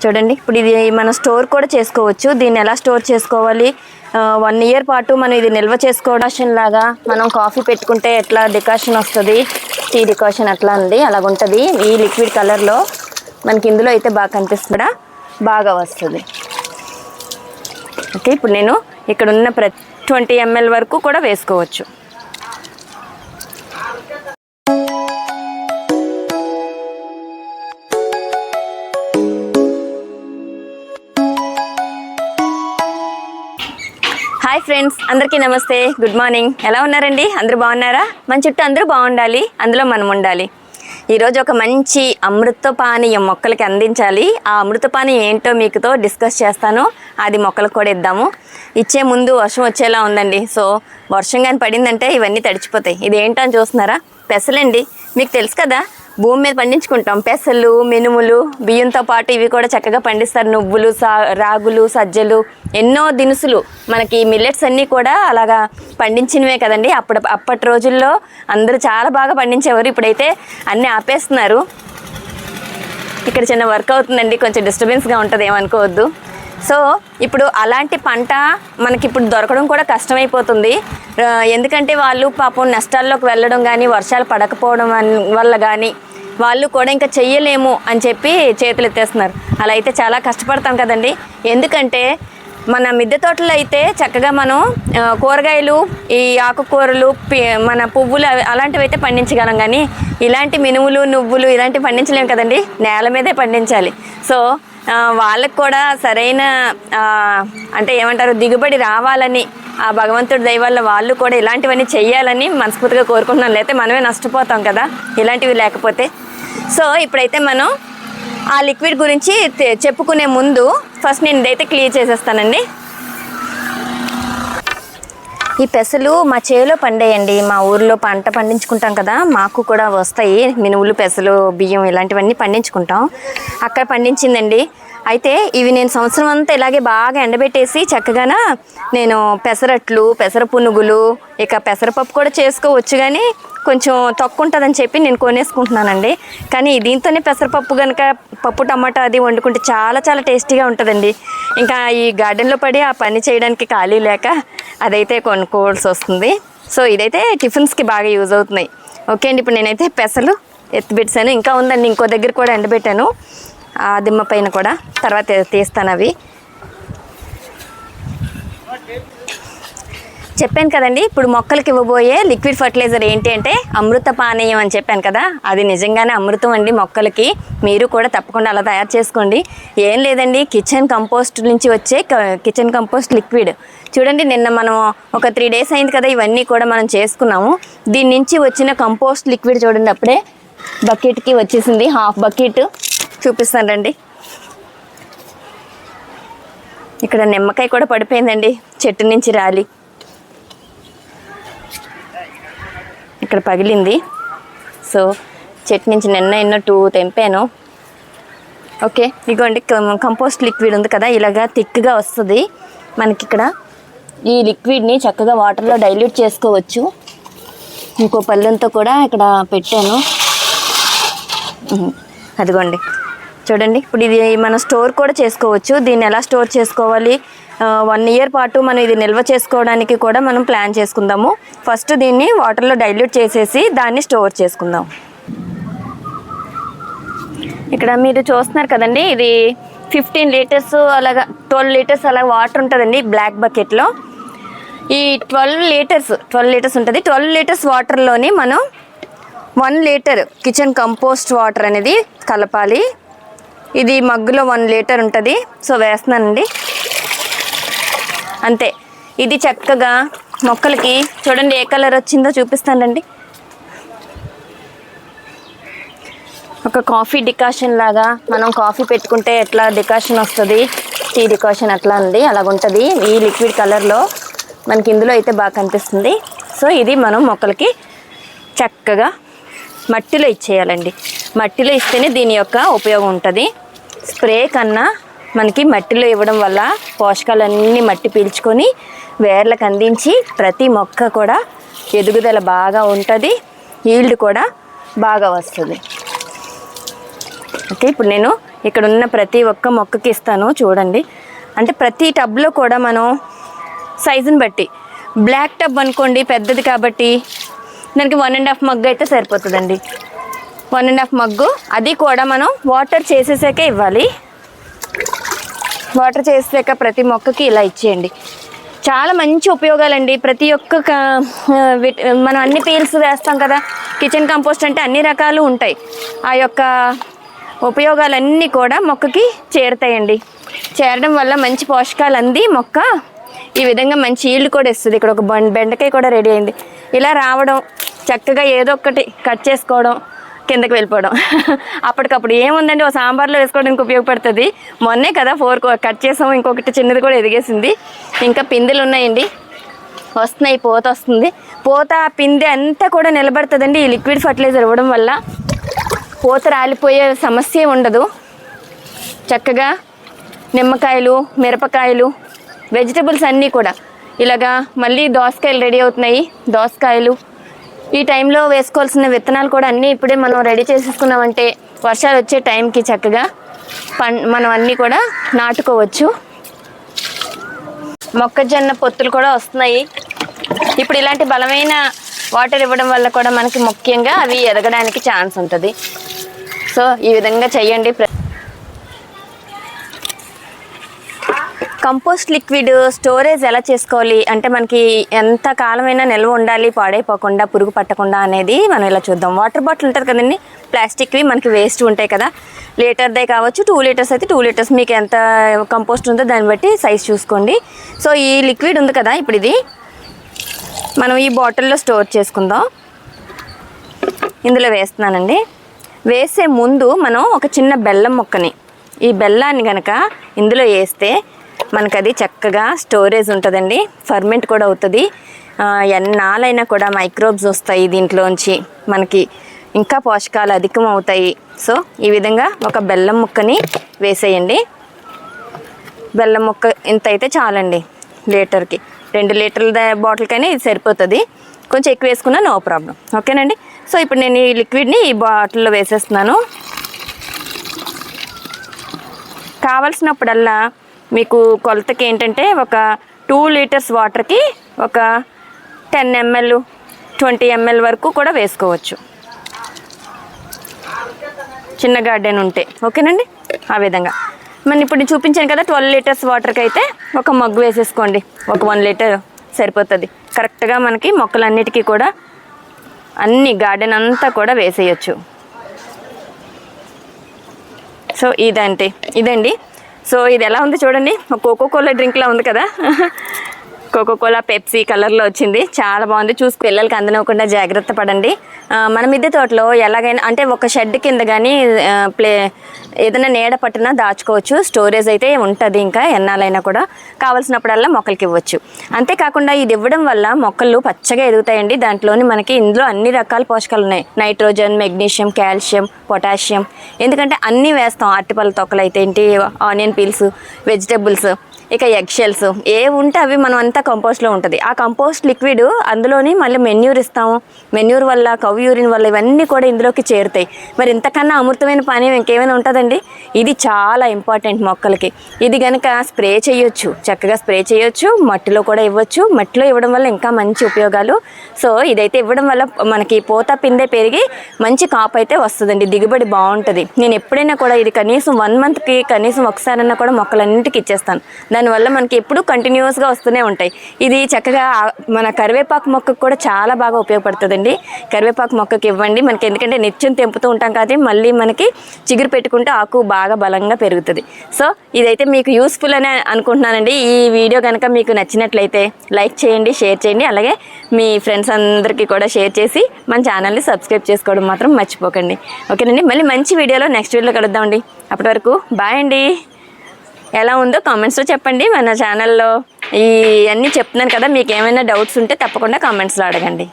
చూడండి. ఇప్పుడు ఇది మనం స్టోర్ కూడా చేసుకోవచ్చు. దీన్ని ఎలా స్టోర్ చేసుకోవాలి, 1 ఇయర్ పాటు మనం ఇది నిల్వ చేసుకోవడం లాగా మనం కాఫీ పెట్టుకుంటే ఎట్లా డికాషన్ వస్తుంది, టీ డికాషన్ అట్లా ఉంది, అలాగుంటుంది. ఈ లిక్విడ్ కలర్లో మనకి ఇందులో అయితే బాగా కనిపిస్తుందా, బాగా వస్తుంది. ఓకే, ఇప్పుడు నేను ఇక్కడ ఉన్న 20 ml వరకు కూడా వేసుకోవచ్చు. హాయ్ ఫ్రెండ్స్, అందరికీ నమస్తే, గుడ్ మార్నింగ్. ఎలా ఉన్నారండి? అందరూ బాగున్నారా? మన చుట్టూ అందరూ బాగుండాలి, అందులో మనం ఉండాలి. ఈరోజు ఒక మంచి అమృతపానీయం మొక్కలకి అందించాలి. ఆ అమృతపానీయం ఏంటో మీకుతో డిస్కస్ చేస్తాను. అది మొక్కలకు కూడా ఇద్దాము. ఇచ్చే ముందు వర్షం వచ్చేలా ఉందండి. సో వర్షం కానీ పడిందంటే ఇవన్నీ తడిచిపోతాయి. ఇది ఏంటో అని చూస్తున్నారా? పెసలండి. మీకు తెలుసు కదా, భూమి మీద పండించుకుంటాం. పెసలు, మినుములు, బియ్యంతో పాటు ఇవి కూడా చక్కగా పండిస్తారు. నువ్వులు, రాగులు, సజ్జలు, ఎన్నో దినుసులు, మనకి మిల్లెట్స్ అన్నీ కూడా అలాగా పండించినవే కదండి. అప్పటి రోజుల్లో అందరూ చాలా బాగా పండించేవారు. ఇప్పుడైతే అన్నీ ఆపేస్తున్నారు. ఇక్కడ చిన్న వర్క్ అవుతుందండి, కొంచెం డిస్టర్బెన్స్గా ఉంటుంది, ఏమనుకోవద్దు. సో ఇప్పుడు అలాంటి పంట మనకి ఇప్పుడు దొరకడం కూడా కష్టమైపోతుంది. ఎందుకంటే వాళ్ళు పాపం నష్టాల్లోకి వెళ్ళడం కానీ, వర్షాలు పడకపోవడం వల్ల కానీ వాళ్ళు కూడా ఇంకా చెయ్యలేము అని చెప్పి చేతులు ఎత్తేస్తున్నారు. అలా అయితే చాలా కష్టపడతాం కదండి. ఎందుకంటే మన మిద్దె తోటలో అయితే చక్కగా మనం కూరగాయలు, ఈ ఆకుకూరలు, మన పువ్వులు అలాంటివి అయితే పండించగలం. కానీ ఇలాంటి మినుములు, నువ్వులు ఇలాంటివి పండించలేము కదండి. నేల మీదే పండించాలి. సో వాళ్ళకు కూడా సరైన అంటే ఏమంటారు, దిగుబడి రావాలని ఆ భగవంతుడి దయ వల్ల వాళ్ళు కూడా ఇలాంటివన్నీ చెయ్యాలని మనస్ఫూర్తిగా కోరుకుంటున్నాం. లేకపోతే మనమే నష్టపోతాం కదా ఇలాంటివి లేకపోతే. సో ఇప్పుడైతే మనం ఆ లిక్విడ్ గురించి చెప్పుకునే ముందు ఫస్ట్ నేను ఇదైతే క్లియర్ చేసేస్తానండి. ఈ పెసలు మా చేలో పండేయండి. మా ఊర్లో పంట పండించుకుంటాం కదా, మాకు కూడా వస్తాయి. మినుములు, పెసలు, బియ్యం ఇలాంటివన్నీ పండించుకుంటాం. అక్కడ పండించిందండి. అయితే ఇవి నేను సంవత్సరం అంతా ఇలాగే బాగా ఎండబెట్టేసి చక్కగా నేను పెసరట్లు, పెసర పునుగులు, ఇక పెసరపప్పు కూడా చేసుకోవచ్చు. కానీ కొంచెం తక్కువ ఉంటుందని చెప్పి నేను కొనేసుకుంటున్నానండి. కానీ దీంతోనే పెసరపప్పు కనుక పప్పు టమాటా అది వండుకుంటే చాలా చాలా టేస్టీగా ఉంటుందండి. ఇంకా ఈ గార్డెన్లో పడి ఆ పని చేయడానికి ఖాళీ లేక అదైతే కొనుక్కోవాల్సి వస్తుంది. సో ఇదైతే టిఫిన్స్కి బాగా యూజ్ అవుతున్నాయి. ఓకే అండి, ఇప్పుడు నేనైతే పెసలు ఎత్తిపెట్టాను. ఇంకా ఉందండి, ఇంకో దగ్గర కూడా ఎండబెట్టాను, ఆ దిమ్మ పైన కూడా. తర్వాత తీస్తాను అవి. చెప్పాను కదండి, ఇప్పుడు మొక్కలకి ఇవ్వబోయే లిక్విడ్ ఫర్టిలైజర్ ఏంటి అంటే అమృత పానీయం అని చెప్పాను కదా. అది నిజంగానే అమృతం అండి మొక్కలకి. మీరు కూడా తప్పకుండా అలా తయారు చేసుకోండి. ఏం లేదండి, కిచెన్ కంపోస్ట్ నుంచి వచ్చే కిచెన్ కంపోస్ట్ లిక్విడ్ చూడండి. నిన్న మనం ఒక 3 days అయింది కదా ఇవన్నీ కూడా మనం చేసుకున్నాము. దీని నుంచి వచ్చిన కంపోస్ట్ లిక్విడ్ చూడండి, అప్పుడే బకెట్కి వచ్చేసింది. 1/2 bucket చూపిస్తాను రండి. ఇక్కడ నిమ్మకాయ కూడా పడిపోయిందండి చెట్టు నుంచి రాలి, ఇక్కడ పగిలింది. సో చెట్టు నుంచి నిన్న ఎన్నో 2 తెంపాను. ఓకే, ఇదిగోండి కంపోస్ట్ లిక్విడ్ ఉంది కదా, ఇలాగా థిక్గా వస్తుంది మనకి. ఇక్కడ ఈ లిక్విడ్ని చక్కగా వాటర్లో డైల్యూట్ చేసుకోవచ్చు. ఇంకో పళ్ళంతో కూడా ఇక్కడ పెట్టాను. అదిగోండి చూడండి. ఇప్పుడు ఇది మనం స్టోర్ కూడా చేసుకోవచ్చు. దీన్ని ఎలా స్టోర్ చేసుకోవాలి, 1 ఇయర్ పాటు మనం ఇది నిల్వ చేసుకోవడానికి కూడా మనం ప్లాన్ చేసుకుందాము. ఫస్ట్ దీన్ని వాటర్లో డైల్యూట్ చేసేసి దాన్ని స్టోర్ చేసుకుందాం. ఇక్కడ మీరు చూస్తున్నారు కదండి, ఇది 15 liters అలాగా 12 liters అలాగ వాటర్ ఉంటుందండి బ్లాక్ బకెట్లో. ఈ 12 liters ఉంటుంది. 12 liters వాటర్లోని మనం 1 liter కిచెన్ కంపోస్ట్ వాటర్ అనేది కలపాలి. ఇది మగ్గులో 1 liter ఉంటుంది. సో వేస్తున్నానండి, అంతే. ఇది చక్కగా మొక్కలకి చూడండి ఏ కలర్ వచ్చిందో చూపిస్తానండి. ఒక కాఫీ డికాషన్ లాగా, మనం కాఫీ పెట్టుకుంటే ఎట్లా డికాషన్ వస్తుంది, టీ డికాషన్ అట్లా ఉంది, అలాగుంటుంది. ఈ లిక్విడ్ కలర్లో మనకి ఇందులో అయితే బాగా కనిపిస్తుంది. సో ఇది మనం మొక్కలకి చక్కగా మట్టిలో ఇచ్చేయాలండి. మట్టిలో ఇస్తేనే దీని యొక్క ఉపయోగం ఉంటుంది. స్ప్రే కన్నా మనకి మట్టిలో ఇవ్వడం వల్ల పోషకాలన్నీ మట్టి పీల్చుకొని వేర్లకు అందించి ప్రతి మొక్క కూడా ఎదుగుదల బాగా ఉంటుంది, ఈల్డ్ కూడా బాగా వస్తుంది. ఓకే, ఇప్పుడు నేను ఇక్కడ ఉన్న ప్రతి ఒక్క మొక్కకి ఇస్తాను చూడండి. అంటే ప్రతి టబ్లో కూడా మనం సైజుని బట్టి, బ్లాక్ టబ్ అనుకోండి పెద్దది కాబట్టి దానికి 1.5 మగ్గు అయితే సరిపోతుందండి. 1.5 మగ్గు, అది కూడా మనం వాటర్ చేసేసాకే ఇవ్వాలి. వాటర్ చేసాక ప్రతి మొక్కకి ఇలా ఇచ్చేయండి. చాలా మంచి ఉపయోగాలండి. ప్రతి ఒక్క మనం అన్ని పీల్స్ వేస్తాం కదా, కిచెన్ కంపోస్ట్ అంటే అన్ని రకాలు ఉంటాయి. ఆ యొక్క ఉపయోగాలన్నీ కూడా మొక్కకి చేరుతాయండి. చేరడం వల్ల మంచి పోషకాలు అంది మొక్క ఈ విధంగా మంచి ఈల్డ్ కూడా ఇస్తుంది. ఇక్కడ ఒక బెండకాయ కూడా రెడీ అయింది. ఇలా రావడం, చక్కగా ఏదో ఒకటి కట్ చేసుకోవడం, కిందకి వెళ్ళిపోవడం. అప్పటికప్పుడు ఏముందండి, ఒక సాంబార్లో వేసుకోవడానికి ఉపయోగపడుతుంది. మొన్నే కదా 4 కట్ చేసాము, ఇంకొకటి చిన్నది కూడా ఎదిగేసింది. ఇంకా పిందెలు ఉన్నాయండి, వస్తున్నాయి, పూత వస్తుంది. పూత పిందె అంతా కూడా నిలబడుతుందండి ఈ లిక్విడ్ ఫర్టిలైజర్ ఇవ్వడం వల్ల. పూత రాలిపోయే సమస్య ఉండదు. చక్కగా నిమ్మకాయలు, మిరపకాయలు, వెజిటబుల్స్ అన్నీ కూడా ఇలాగా. మళ్ళీ దోసకాయలు రెడీ అవుతున్నాయి. దోసకాయలు ఈ టైంలో వేసుకోవాల్సిన విత్తనాలు కూడా అన్నీ ఇప్పుడే మనం రెడీ చేసేసుకున్నామంటే వర్షాలు వచ్చే టైంకి చక్కగా మనం అన్నీ కూడా నాటుకోవచ్చు. మొక్కజొన్న పొత్తులు కూడా వస్తున్నాయి. ఇప్పుడు ఇలాంటి బలమైన వాటర్ ఇవ్వడం వల్ల కూడా మనకి ముఖ్యంగా అవి ఎదగడానికి ఛాన్స్ ఉంటుంది. సో ఈ విధంగా చెయ్యండి. కంపోస్ట్ లిక్విడ్ స్టోరేజ్ ఎలా చేసుకోవాలి అంటే మనకి ఎంత కాలమైనా నిల్వ ఉండాలి, పాడైపోకుండా, పురుగు పట్టకుండా అనేది మనం ఇలా చూద్దాం. వాటర్ బాటిల్ ఉంటుంది కదండి, ప్లాస్టిక్వి మనకి వేస్ట్ ఉంటాయి కదా, లీటర్దే కావచ్చు, 2 లీటర్స్ అయితే 2 లీటర్స్, మీకు ఎంత కంపోస్ట్ ఉందో దాన్ని బట్టి సైజ్ చూసుకోండి. సో ఈ లిక్విడ్ ఉంది కదా, ఇప్పుడు ఇది మనం ఈ బాటిల్లో స్టోర్ చేసుకుందాం. ఇందులో వేస్తున్నానండి. వేసే ముందు మనం ఒక చిన్న బెల్లం ముక్కని, ఈ బెల్లాన్ని కనుక ఇందులో వేస్తే మనకు అది చక్కగా స్టోరేజ్ ఉంటుందండి. ఫర్మెంట్ కూడా అవుతుంది. ఎన్నాళ్ళైనా కూడా మైక్రోబ్స్ వస్తాయి దీంట్లోంచి, మనకి ఇంకా పోషకాలు అధికం అవుతాయి. సో ఈ విధంగా ఒక బెల్లం ముక్కని వేసేయండి. బెల్లం ముక్క ఇంత అయితే చాలండి లీటర్కి. 2 లీటర్ల బాటిల్కైనా ఇది సరిపోతుంది. కొంచెం ఎక్కువ వేసుకున్నా నో ప్రాబ్లం. ఓకేనండి. సో ఇప్పుడు నేను ఈ లిక్విడ్ని ఈ బాటిల్లో వేసేస్తున్నాను. కావలసినప్పుడల్లా మీకు కొలతకి ఏంటంటే ఒక 2 లీటర్స్ వాటర్కి ఒక 10 ml 20 ml వరకు కూడా వేసుకోవచ్చు, చిన్న గార్డెన్ ఉంటే. ఓకేనండి. ఆ విధంగా మనం ఇప్పుడు చూపించాను కదా, 12 లీటర్స్ వాటర్కి అయితే ఒక మగ్గు వేసేసుకోండి. ఒక 1 లీటర్ సరిపోతుంది కరెక్ట్గా. మనకి మొక్కలన్నిటికీ కూడా అన్ని గార్డెన్ అంతా కూడా వేసేయచ్చు. సో ఇదండి. సో ఇది ఎలా ఉంది చూడండి, కోకోకోలా డ్రింక్లా ఉంది కదా. కోకోకోలా పెప్సీ కలర్లో వచ్చింది, చాలా బాగుంది. చూసి పిల్లలకి అందనివ్వకుండా జాగ్రత్త పడండి. మన మిద్దె తోటలో ఎలాగైనా అంటే ఒక షెడ్ కింద కానీ ఏదైనా నీడ పట్టినా దాచుకోవచ్చు. స్టోరేజ్ అయితే ఉంటుంది, ఇంకా ఎన్నాళ్ళైనా కూడా కావాల్సినప్పుడల్లా మొక్కలకి ఇవ్వచ్చు. అంతేకాకుండా ఇది ఇవ్వడం వల్ల మొక్కలు పచ్చగా ఎదుగుతాయండి. దాంట్లోని మనకి ఇందులో అన్ని రకాల పోషకాలు ఉన్నాయి, నైట్రోజన్, మెగ్నీషియం, కాల్షియం, పొటాషియం. ఎందుకంటే అన్నీ వేస్తాం, అరటిపళ్ళ తొక్కలు అయితే ఏంటి, ఆనియన్ పీల్స్, వెజిటబుల్స్, ఇక ఎగ్ షెల్స్ ఏ ఉంటే అవి మనం అంతా కంపోస్ట్లో ఉంటుంది. ఆ కంపోస్ట్ లిక్విడ్ అందులోని మళ్ళీ మెన్యూర్ ఇస్తాము. మెన్యూర్ వల్ల, కవ్ యూరిన్ వల్ల ఇవన్నీ కూడా ఇందులోకి చేరుతాయి. మరి ఇంతకన్నా అమృతమైన పానీయం ఇంకేమైనా ఉంటుందండి? ఇది చాలా ఇంపార్టెంట్ మొక్కలకి. ఇది కనుక స్ప్రే చేయొచ్చు, చక్కగా స్ప్రే చేయొచ్చు, మట్టిలో కూడా ఇవ్వచ్చు. మట్టిలో ఇవ్వడం వల్ల ఇంకా మంచి ఉపయోగాలు. సో ఇదైతే ఇవ్వడం వల్ల మనకి పూత పిందె పెరిగి మంచి కాపు అయితే వస్తుందండి, దిగుబడి బాగుంటుంది. నేను ఎప్పుడైనా కూడా ఇది కనీసం 1 మంత్కి కనీసం ఒకసారన్నా కూడా మొక్కలన్నింటికి ఇచ్చేస్తాను. దానివల్ల మనకి ఎప్పుడు కంటిన్యూస్గా వస్తూనే ఉంటాయి. ఇది చక్కగా మన కరివేపాకు మొక్కకు కూడా చాలా బాగా ఉపయోగపడుతుందండి. కరివేపాకు మొక్కకి ఇవ్వండి. మనకి ఎందుకంటే నిత్యం తెంపుతూ ఉంటాం కాబట్టి మళ్ళీ మనకి చిగురు పెట్టుకుంటే ఆకు బాగా బలంగా పెరుగుతుంది. సో ఇదైతే మీకు యూస్ఫుల్ అని అనుకుంటున్నానండి. ఈ వీడియో కనుక మీకు నచ్చినట్లయితే లైక్ చేయండి, షేర్ చేయండి. అలాగే మీ ఫ్రెండ్స్ అందరికీ కూడా షేర్ చేసి మన ఛానల్ని సబ్స్క్రైబ్ చేసుకోవడం మాత్రం మర్చిపోకండి. ఓకేనండి. మళ్ళీ మంచి వీడియోలో నెక్స్ట్ వీడియోలో కలుద్దామండి. అప్పటి వరకు బాయ్ అండి. ఎలా ఉందో కామెంట్స్లో చెప్పండి. మన ఛానల్లో ఈ అన్నీ చెప్తున్నాను కదా, మీకు ఏమైనా డౌట్స్ ఉంటే తప్పకుండా కామెంట్స్లో అడగండి.